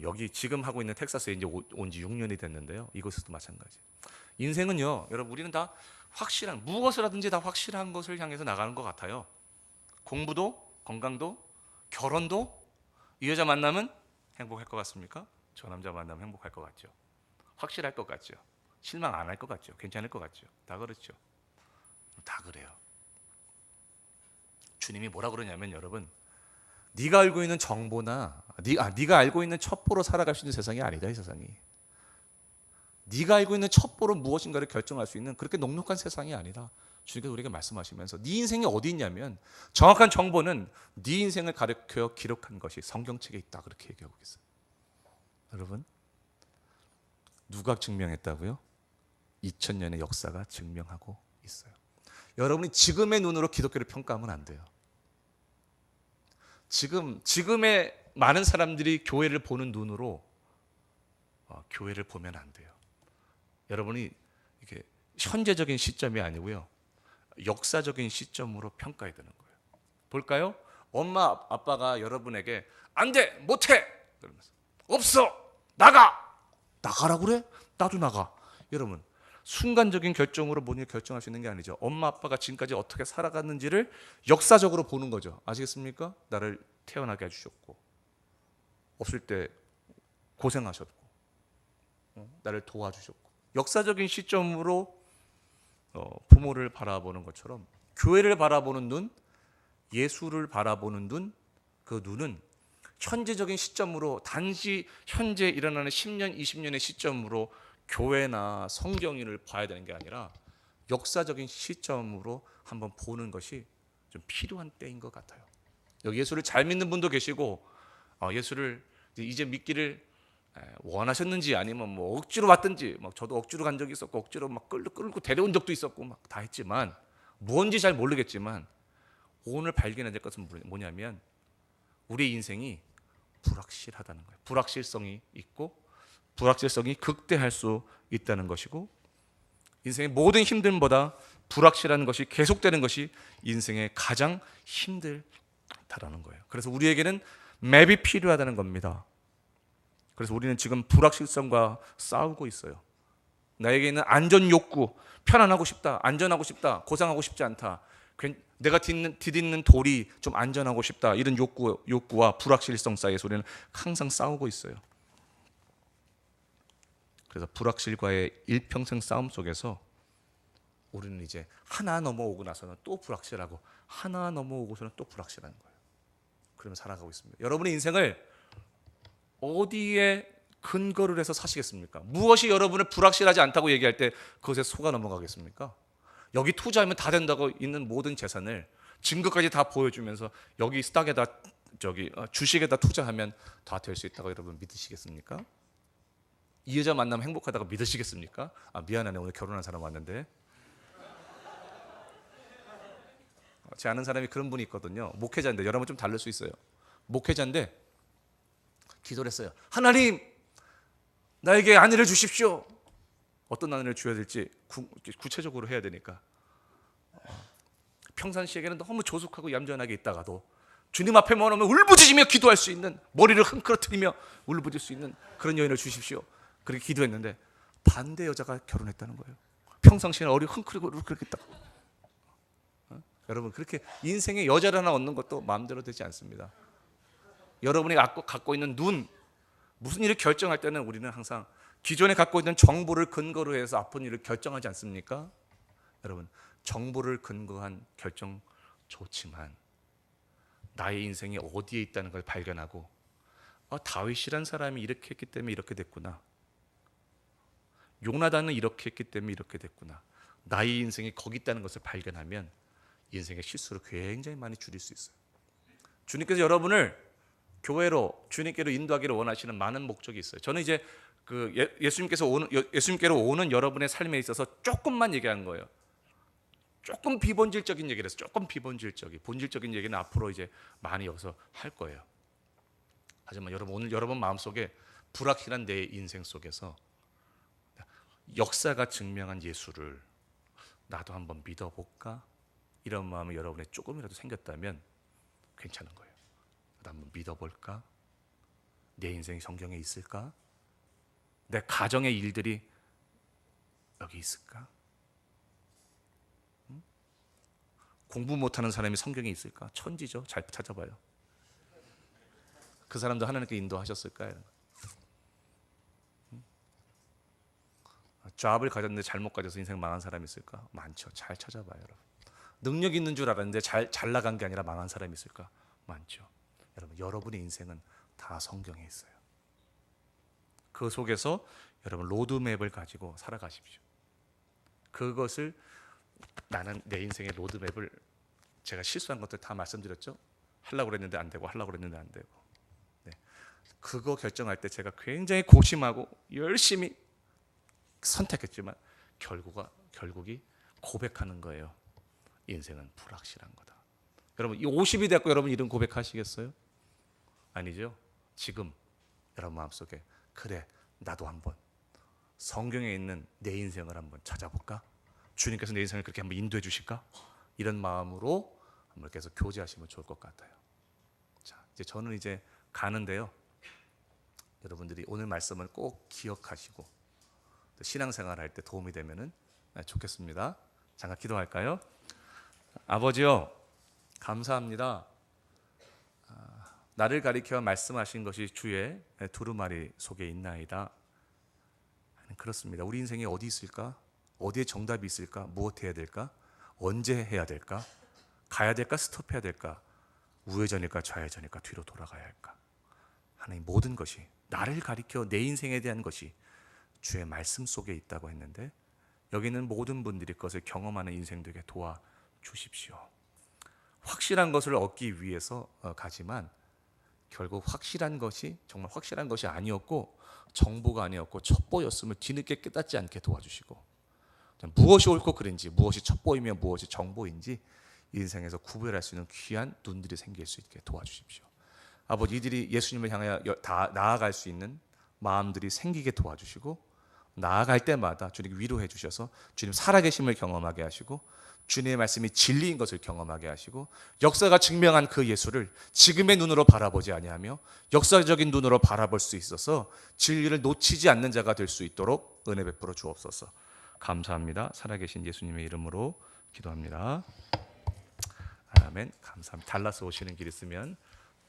여기 지금 하고 있는 텍사스에 이제 온 지 6년이 됐는데요. 이곳에서도 마찬가지. 인생은요, 여러분 우리는 다 확실한 무엇을 하든지 다 확실한 것을 향해서 나가는 것 같아요. 공부도, 건강도, 결혼도 이 여자 만나면 행복할 것 같습니까? 저 남자 만나면 행복할 것 같죠. 확실할 것 같죠. 실망 안 할 것 같죠. 괜찮을 것 같죠. 다 그렇죠. 다 그래요. 주님이 뭐라 그러냐면 여러분, 네가 알고 있는 정보나 네가 알고 있는 첩보로 살아갈 수 있는 세상이 아니다. 이 세상이. 네가 알고 있는 첩보로 무엇인가를 결정할 수 있는 그렇게 녹록한 세상이 아니다. 주님께서 우리에게 말씀하시면서 네 인생이 어디 있냐면 정확한 정보는 네 인생을 가르쳐 기록한 것이 성경책에 있다. 그렇게 얘기하고 있어요. 여러분, 누가 증명했다고요? 2000년의 역사가 증명하고 있어요. 여러분이 지금의 눈으로 기독교를 평가하면 안 돼요. 지금의 많은 사람들이 교회를 보는 눈으로 교회를 보면 안 돼요. 여러분이 이게 현재적인 시점이 아니고요. 역사적인 시점으로 평가해야 되는 거예요. 볼까요? 엄마 아빠가 여러분에게 안 돼, 못 해. 그러면서 없어. 나가라고 그래? 나도 나가. 여러분, 순간적인 결정으로 모든 걸 결정할 수 있는 게 아니죠. 엄마 아빠가 지금까지 어떻게 살아갔는지를 역사적으로 보는 거죠. 아시겠습니까? 나를 태어나게 해주셨고 없을 때 고생하셨고 나를 도와주셨고 역사적인 시점으로 부모를 바라보는 것처럼 교회를 바라보는 눈, 예수를 바라보는 눈, 그 눈은 현재적인 시점으로 단지 현재 일어나는 10년, 20년의 시점으로 교회나 성경인을 봐야 되는 게 아니라 역사적인 시점으로 한번 보는 것이 좀 필요한 때인 것 같아요. 여기 예수를 잘 믿는 분도 계시고 예수를 이제 믿기를 원하셨는지 아니면 뭐 억지로 왔든지 저도 억지로 간 적이 있었고 억지로 막 끌고 데려온 적도 있었고 막 다 했지만 뭔지 잘 모르겠지만 오늘 발견해야 될 것은 뭐냐면 우리 인생이 불확실하다는 거예요. 불확실성이 있고 불확실성이 극대할 수 있다는 것이고, 인생의 모든 힘듦보다 불확실한 것이 계속되는 것이 인생의 가장 힘들다라는 거예요. 그래서 우리에게는 맵이 필요하다는 겁니다. 그래서 우리는 지금 불확실성과 싸우고 있어요. 나에게 있는 안전 욕구, 편안하고 싶다, 안전하고 싶다, 고상하고 싶지 않다, 내가 디딛는 돌이 좀 안전하고 싶다, 이런 욕구와 불확실성 사이에서 우리는 항상 싸우고 있어요. 그래서 불확실과의 일평생 싸움 속에서 우리는 이제 하나 넘어오고 나서는 또 불확실하고, 하나 넘어오고서는 또 불확실한 거예요. 그러면 살아가고 있습니다. 여러분의 인생을 어디에 근거를 해서 사시겠습니까? 무엇이 여러분을 불확실하지 않다고 얘기할 때 그것에 속아 넘어가겠습니까? 여기 투자하면 다 된다고 있는 모든 재산을 증거까지 다 보여주면서 여기 스탁에다 주식에다 투자하면 다 될 수 있다고 여러분 믿으시겠습니까? 이 여자 만나면 행복하다고 믿으시겠습니까? 미안하네, 오늘 결혼한 사람 왔는데. 제 아는 사람이 그런 분이 있거든요. 목회자인데, 여러분 좀 다를 수 있어요. 목회자인데 기도를 했어요. 하나님, 나에게 아내를 주십시오. 어떤 아내를 줘야 될지 구체적으로 해야 되니까. 평상시에는 너무 조숙하고 얌전하게 있다가도 주님 앞에만 오면 울부짖으며 기도할 수 있는, 머리를 흥크러뜨리며 울부짖을 수 있는 그런 여인을 주십시오. 그렇게 기도했는데 반대 여자가 결혼했다는 거예요. 평상시에는 어리 흥크리고 그렇게 딱. 여러분, 그렇게 인생에 여자를 하나 얻는 것도 마음대로 되지 않습니다. 여러분이 갖고 있는 눈, 무슨 일을 결정할 때는 우리는 항상 기존에 갖고 있는 정보를 근거로 해서 아픈 일을 결정하지 않습니까? 여러분, 정보를 근거한 결정 좋지만 나의 인생이 어디에 있다는 걸 발견하고, 다윗이란 사람이 이렇게 했기 때문에 이렇게 됐구나, 요나단은 이렇게 했기 때문에 이렇게 됐구나, 나의 인생이 거기 있다는 것을 발견하면 인생의 실수를 굉장히 많이 줄일 수 있어요. 주님께서 여러분을 교회로, 주님께로 인도하기를 원하시는 많은 목적이 있어요. 저는 이제 예수님께로 오는 여러분의 삶에 있어서 조금만 얘기한 거예요. 조금 비본질적인 얘기를 해서, 조금 본질적인 얘기는 앞으로 이제 많이 여기서 할 거예요. 하지만 여러분, 오늘 여러분 마음속에 불확실한 내 인생 속에서 역사가 증명한 예수를 나도 한번 믿어볼까? 이런 마음이 여러분에 조금이라도 생겼다면 괜찮은 거예요. 나도 한번 믿어볼까? 내 인생이 성경에 있을까? 내 가정의 일들이 여기 있을까? 공부 못하는 사람이 성경에 있을까? 천지죠. 잘 찾아봐요. 그 사람도 하나님께 인도하셨을까요? 잡을 가졌는데 잘못 가져서 인생 망한 사람이 있을까? 많죠. 잘 찾아봐요, 여러분. 능력 있는 줄 알았는데 잘 나간 게 아니라 망한 사람이 있을까? 많죠. 여러분, 여러분의 인생은 다 성경에 있어요. 그 속에서 여러분 로드맵을 가지고 살아가십시오. 그것을, 나는 내 인생의 로드맵을, 제가 실수한 것들 다 말씀드렸죠. 하려고 그랬는데 안 되고, 하려고 그랬는데 안 되고. 네. 그거 결정할 때 제가 굉장히 고심하고 열심히 선택했지만 결국이 고백하는 거예요. 인생은 불확실한 거다. 여러분, 이 50이 됐고 여러분 이런 고백하시겠어요? 아니죠. 지금 여러분 마음속에, 그래, 나도 한번 성경에 있는 내 인생을 한번 찾아볼까? 주님께서 내 인생을 그렇게 한번 인도해 주실까? 이런 마음으로 한번 계속 교제하시면 좋을 것 같아요. 자, 이제 저는 이제 가는데요. 여러분들이 오늘 말씀을 꼭 기억하시고 신앙생활 할 때 도움이 되면은 좋겠습니다. 잠깐 기도할까요? 아버지요, 감사합니다. 나를 가리켜 말씀하신 것이 주의 두루마리 속에 있나이다. 그렇습니다. 우리 인생이 어디 있을까? 어디에 정답이 있을까? 무엇 해야 될까? 언제 해야 될까? 가야 될까? 스톱해야 될까? 우회전일까? 좌회전일까? 뒤로 돌아가야 할까? 하나님, 모든 것이, 나를 가리켜 내 인생에 대한 것이 주의 말씀 속에 있다고 했는데, 여기 있는 모든 분들이 그것을 경험하는 인생 되게 도와주십시오. 확실한 것을 얻기 위해서 가지만 결국 확실한 것이 정말 확실한 것이 아니었고, 정보가 아니었고 첩보였음을 뒤늦게 깨닫지 않게 도와주시고, 무엇이 옳고 그른지, 무엇이 첩보이며 무엇이 정보인지 인생에서 구별할 수 있는 귀한 눈들이 생길 수 있게 도와주십시오. 아버지 이들이 예수님을 향하여 다 나아갈 수 있는 마음들이 생기게 도와주시고 나아갈 때마다 주님 위로해 주셔서 주님 살아계심을 경험하게 하시고 주님의 말씀이 진리인 것을 경험하게 하시고 역사가 증명한 그 예수를 지금의 눈으로 바라보지 아니하며 역사적인 눈으로 바라볼 수 있어서 진리를 놓치지 않는 자가 될 수 있도록 은혜 베풀어 주옵소서. 감사합니다. 살아계신 예수님의 이름으로 기도합니다. 아멘. 감사합니다. 달라스 오시는 길 있으면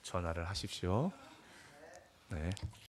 전화를 하십시오. 네.